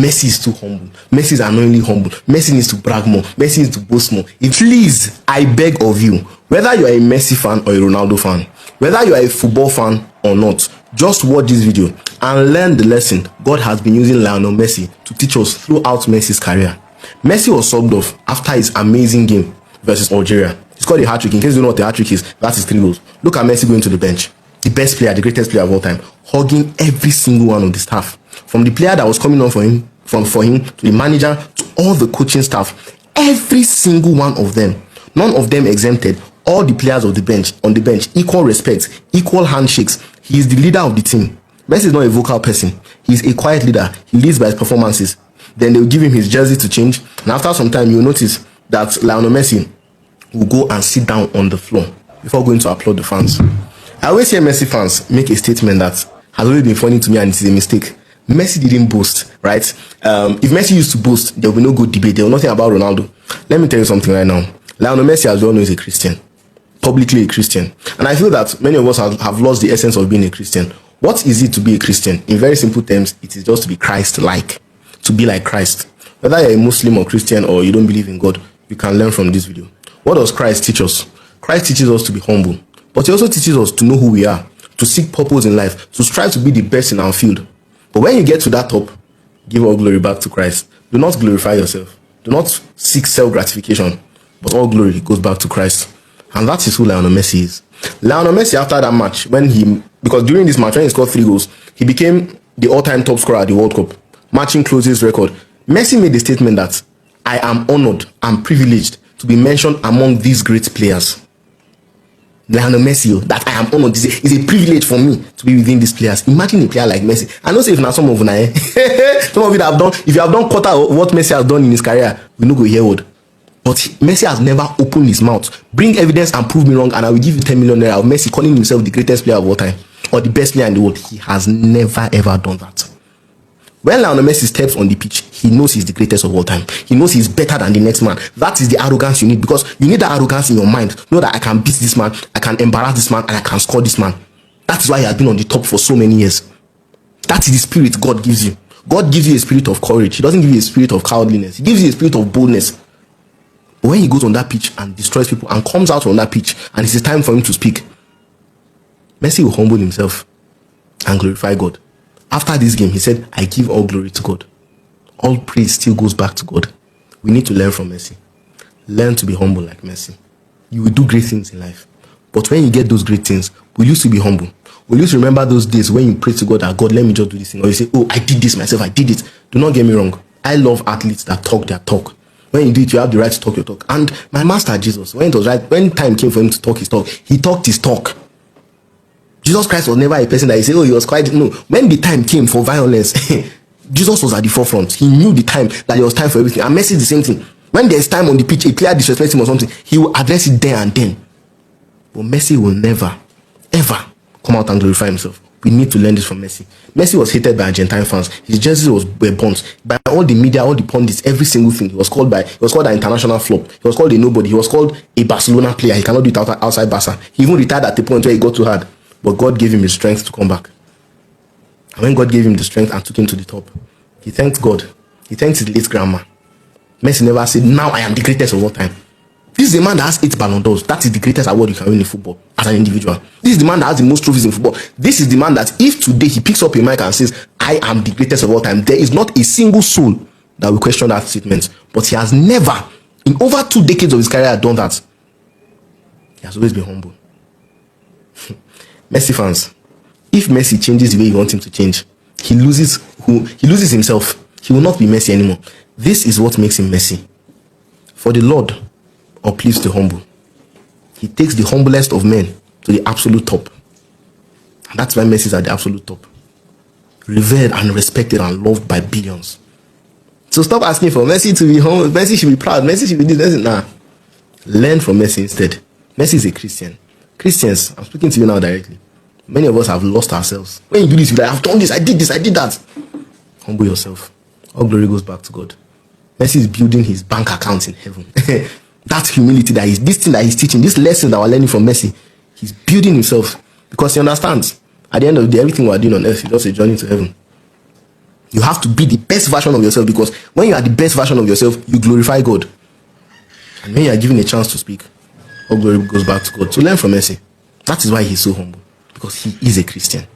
Messi is too humble. Messi is annoyingly humble. Messi needs to brag more. Messi needs to boast more. Please, I beg of you, whether you are a Messi fan or a Ronaldo fan, whether you are a football fan or not, just watch this video and learn the lesson God has been using Lionel Messi to teach us throughout Messi's career. Messi was subbed off after his amazing game versus Algeria. He scored a hat-trick. In case you don't know what a hat-trick is, that is 3 goals. Look at Messi going to the bench. The best player, the greatest player of all time, hugging every single one of the staff. From the player that was coming on for him to the manager to all the coaching staff. Every single one of them. None of them exempted. All the players on the bench, equal respect, equal handshakes. He is the leader of the team. Messi is not a vocal person. He is a quiet leader. He leads by his performances. Then they will give him his jersey to change. And after some time, you'll notice that Lionel Messi will go and sit down on the floor before going to applaud the fans. I always hear Messi fans make a statement that has always been funny to me, and it is a mistake. Messi didn't boast, right? If Messi used to boast, there will be no good debate. There will be nothing about Ronaldo. Let me tell you something right now. Lionel Messi, as well, is a Christian. Publicly a Christian. And I feel that many of us have lost the essence of being a Christian. What is it to be a Christian? In very simple terms, it is just to be Christ-like. To be like Christ. Whether you're a Muslim or Christian or you don't believe in God, you can learn from this video. What does Christ teach us? Christ teaches us to be humble. But he also teaches us to know who we are. To seek purpose in life. To strive to be the best in our field. But when you get to that top, give all glory back to Christ. Do not glorify yourself. Do not seek self-gratification. But all glory goes back to Christ. And that is who Lionel Messi is. Lionel Messi, after that match, because during this match, when he scored 3 goals, he became the all-time top scorer at the World Cup, matching closest record. Messi made the statement that, I am honored and privileged to be mentioned among these great players. Lionel Messi, that I am honored, is a privilege for me to be within these players. Imagine a player like Messi. I know say if not some of you, some of you that have done, if you have done quarter of what Messi has done in his career, we no go hear word. But Messi has never opened his mouth. Bring evidence and prove me wrong, and I will give you 10 million naira of Messi calling himself the greatest player of all time or the best player in the world. He has never ever done that. When Lionel Messi steps on the pitch, he knows he's the greatest of all time. He knows he's better than the next man. That is the arrogance you need, because you need that arrogance in your mind. Know that I can beat this man, I can embarrass this man, and I can score this man. That is why he has been on the top for so many years. That is the spirit God gives you. God gives you a spirit of courage. He doesn't give you a spirit of cowardliness. He gives you a spirit of boldness. But when he goes on that pitch and destroys people and comes out on that pitch and it's time for him to speak, Messi will humble himself and glorify God. After this game, he said, I give all glory to God. All praise still goes back to God. We need to learn from Messi. Learn to be humble like Messi. You will do great things in life. But when you get those great things, will you still be humble? Will you still remember those days when you pray to God that, God, let me just do this thing? Or you say, oh, I did this myself, I did it. Do not get me wrong. I love athletes that talk their talk. When you do it, you have the right to talk your talk. And my master, Jesus, when time came for him to talk his talk, he talked his talk. Jesus Christ was never a person that you say, oh, he was quiet. No. When the time came for violence, Jesus was at the forefront. He knew the time that there was time for everything. And Messi is the same thing. When there's time on the pitch, a player disrespects him or something, he will address it there and then. But Messi will never, ever come out and glorify himself. We need to learn this from Messi. Messi was hated by Argentine fans. His jerseys were burnt by all the media, all the pundits, every single thing. He was called an international flop. He was called a nobody. He was called a Barcelona player. He cannot do it outside Barca. He even retired at the point where he got too hard. But God gave him the strength to come back. And when God gave him the strength and took him to the top, he thanked God. He thanked his late grandma. Messi never said, now I am the greatest of all time. This is the man that has 8 Ballon d'Ors. That is the greatest award you can win in football as an individual. This is the man that has the most trophies in football. This is the man that if today he picks up a mic and says, I am the greatest of all time, there is not a single soul that will question that statement. But he has never, in over 2 decades of his career, done that. He has always been humble. Messi fans, if Messi changes the way you want him to change, he loses himself. He will not be Messi anymore. This is what makes him Messi. For the Lord uplifts the humble. He takes the humblest of men to the absolute top. And that's why Messi is at the absolute top. Revered and respected and loved by billions. So stop asking for Messi to be humble. Messi should be proud. Messi should be this. Nah. Learn from Messi instead. Messi is a Christian. Christians, I'm speaking to you now directly. Many of us have lost ourselves. When you do this, you're like, I've done this, I did this, I did that. Humble yourself. All glory goes back to God. Messi is building his bank account in heaven. That humility this thing that he's teaching, this lesson that we're learning from Messi, he's building himself because he understands at the end of the day, everything we're doing on earth is just a journey to heaven. You have to be the best version of yourself, because when you are the best version of yourself, you glorify God. And when you are given a chance to speak, all glory goes back to God. So learn from Messi. That is why he's so humble, because he is a Christian.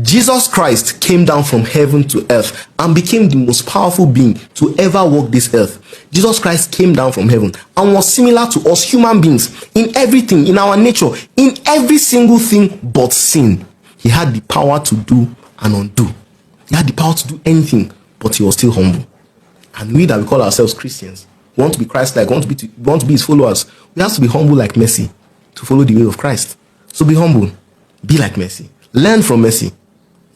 Jesus Christ came down from heaven to earth and became the most powerful being to ever walk this earth. Jesus Christ came down from heaven and was similar to us human beings in everything, in our nature, in every single thing but sin. He had the power to do and undo. He had the power to do anything, but he was still humble. And we that we call ourselves Christians, want to be Christ-like, want to be his followers, we have to be humble like Messi to follow the way of Christ. So be humble, be like Messi, learn from Messi.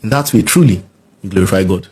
In that way, truly, you glorify God.